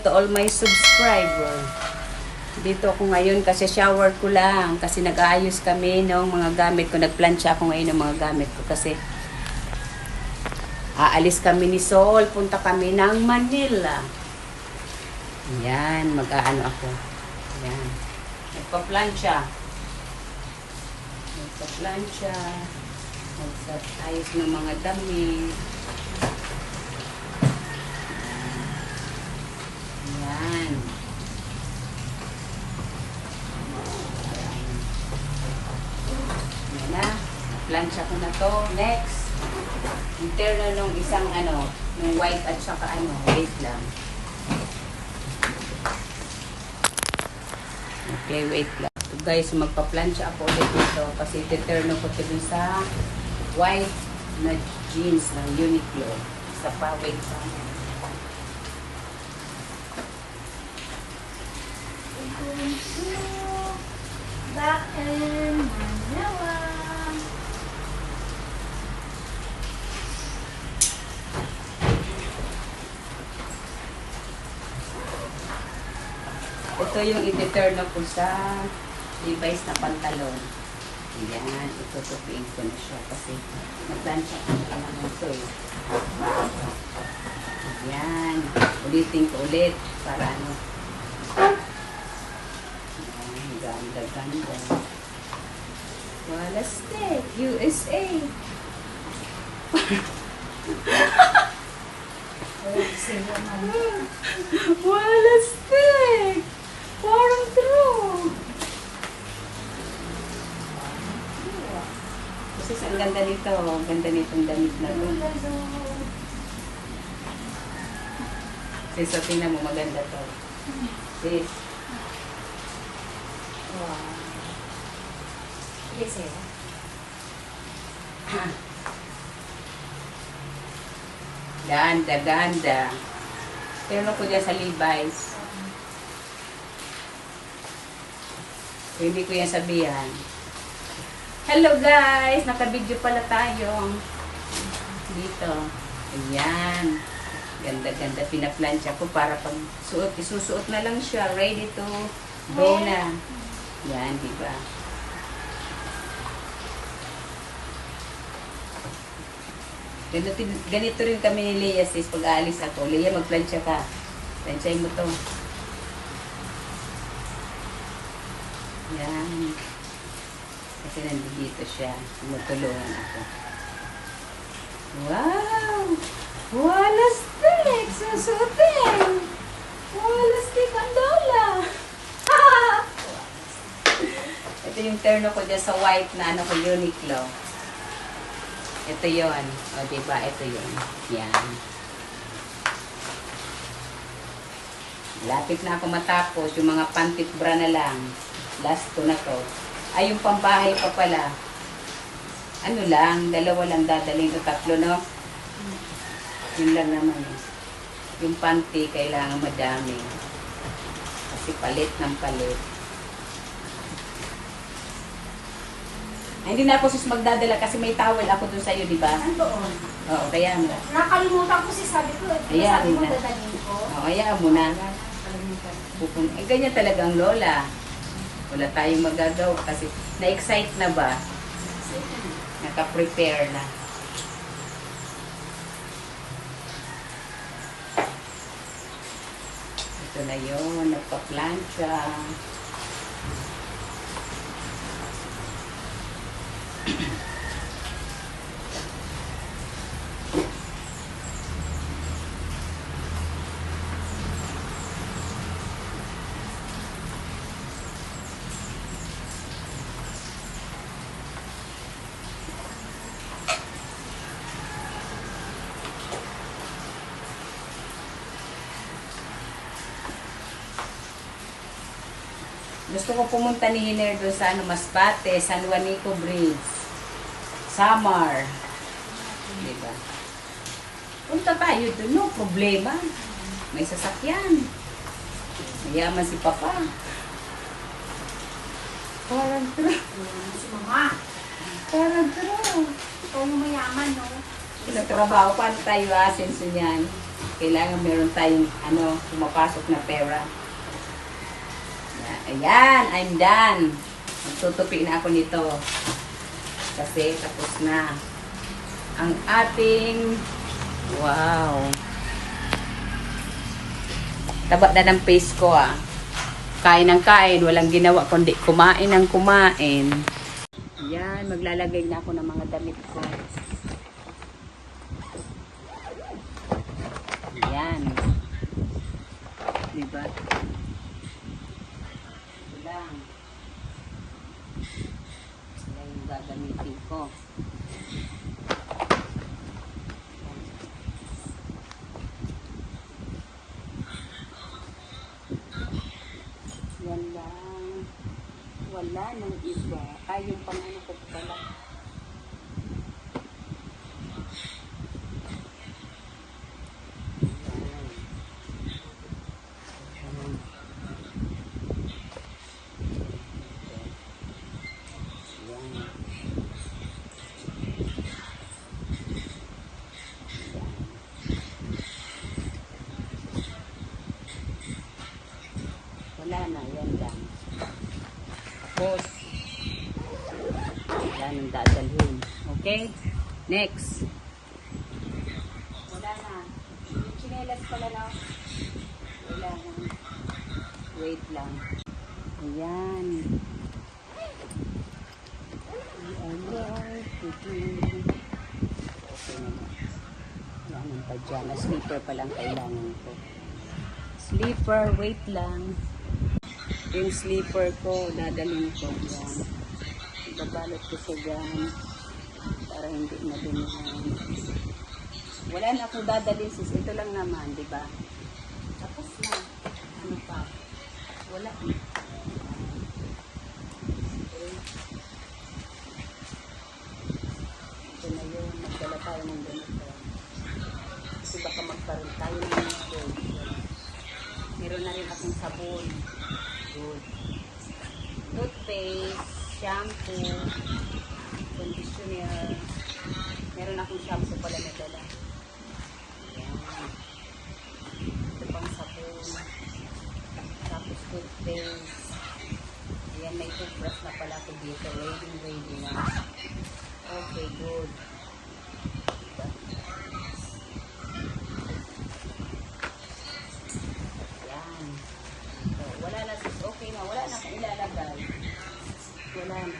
to all my subscriber. Dito ako ngayon kasi shower ko lang. Kasi nag-aayos kami ng mga gamit ko. Nagplansya ako ngayon ng mga gamit ko. Kasi aalis kami ni Sol. Punta kami ng Manila. Yan, mag-aano ako. Yan. Nagpa-plansya. Nagpa-plansya. Nagsa-ayos ng mga damit. Yan. Yan na. Plansya ko na to. Next. Interno nung isang nung white at saka wait lang. Okay, wait lang. So guys, magpa-plansya ako ulit dito kasi interno ko ito sa white na jeans ng Uniqlo. Sa pa, wait lang. Back in Manila. Ito yung i-deterno ko sa Levi's na pantalon. Ayan, itutupiin ko na siya kasi nagplansya ko na naman ito eh. Ayan, ulitin ko ulit para ganda. Walastek, USA. Walastek. Parang true. Kasi ang ganda nito. Ang ganda nitong damit na to. Sis, so tingnan mo, maganda to. Sis. Wow. Yes, eh. Ganda. Pero ko dyan sa Levi's. Hindi ko yan sabihan. Hello guys! Naka-video pala tayo. Dito. Ayan. Ganda. Pinaplansya ko para pag isusuot na lang siya. Ready to go na. Yan, diba? Ganito rin kami ni Leia, sis. Pag aalis ako, Leia, magplansya ka. Plansyahin mo to. Yan. Kasi nandito siya. Tumutulungan ako. Wow! Walastek! Susutin! Walastek ang dola! Ito yung terno ko dyan sa white na ko Uniqlo. Ito yun. O, diba? Ito yun. Yan. Lapit na ako matapos. Yung mga pantit bra na lang. Last ko na to. Ay, yung pambahay pa pala. Ano lang, dalawa lang dadalhin ko, tatlo, no? Yun lang naman eh. Yung panty, kailangan madami. Kasi palit ng palit. Ay, hindi na ako sus magdadala kasi may towel ako dun sa'yo, di ba? Nandoon. Oo, kaya mo. Nakalimutan ko sabi ko. Ayan, Sabi mo, na. dadalhin ko. Oo, kaya mo na. Nakalimutan. Eh, ganyan talagang lola. Wala tayong magagawa kasi na-excite na ba? Naka-prepare na. Ito na yun, nagpa-plancha. Gusto ko pumunta ni Hiner doon sa Masbate, San Juanico Bridge. Samar. Diba? Punta tayo doon, no problema. May sasakyan. Mayaman si Papa. Parang true. Si Mama. Parang true. Ikaw yung mayaman, no? Nagtrabaho, paano tayo asenso niyan? kailangan meron tayong pumapasok na pera. Ayan, I'm done. Magtutupi na ako nito. Kasi tapos na ang ating wow. Taba na ng face ko Kain ng kain, walang ginawa kundi kumain ng kumain. Ayan, maglalagay na ako ng mga damit ko. Ayan. Diba? Ito lang. Ayan yung gagamitin ko. Yan lang. Wala nang iba. Yung pang-ano ko pala. Wala na, yan lang. Tapos, wala nang dadalhin. Okay? Next. Wala na. Yung chinelas pala na. Wala na. Wait lang. Ayan. Okay naman. Wala nang pajama. Sleeper pa lang kailangan ko. Sleeper, wait lang. Yung sleeper ko, dadalhin ko. Yan. Ibabalot ko sa dyan. Para hindi madumihan. Wala na akong dadalhin sis. Ito lang naman, di ba? Tapos na. Ano pa? Wala na. Okay. Ito na yun. Magdala tayo ng ganito. Kasi baka magkaroon tayo ng ganito. Meron na rin akong sabon. Good. Toothpaste, shampoo, conditioner. Meron akong shampoo pala na dala. Ayan. Ito pang sabon. Tapos toothpaste. Ayan, may toothbrush na pala ako dito. Ready na. Okay, good. Wala na sis, okay na. Wala na akong ilalagay. Wala na.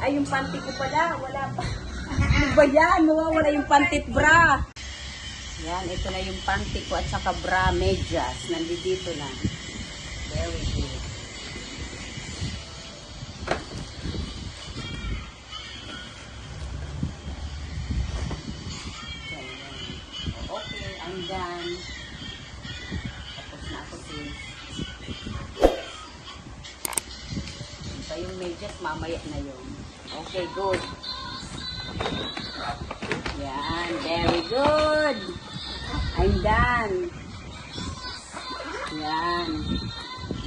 Ay, yung panty ko pala. Wala pa. Ano ba yan? Wala yung pantit bra. Yan, ito na yung panty ko at saka bra, medyas. Nandito na. Very good. Okay, I'm done. Tapos na ako sis. Yung medyas, mamaya na yun. Okay, good. Yan, very good. I'm done. Yan.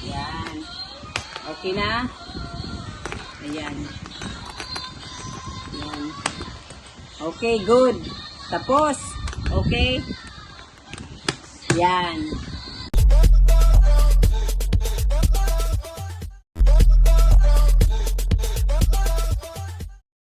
Yan. Okay na? Ayan. Yan. Okay, good. Tapos, okay? Yan.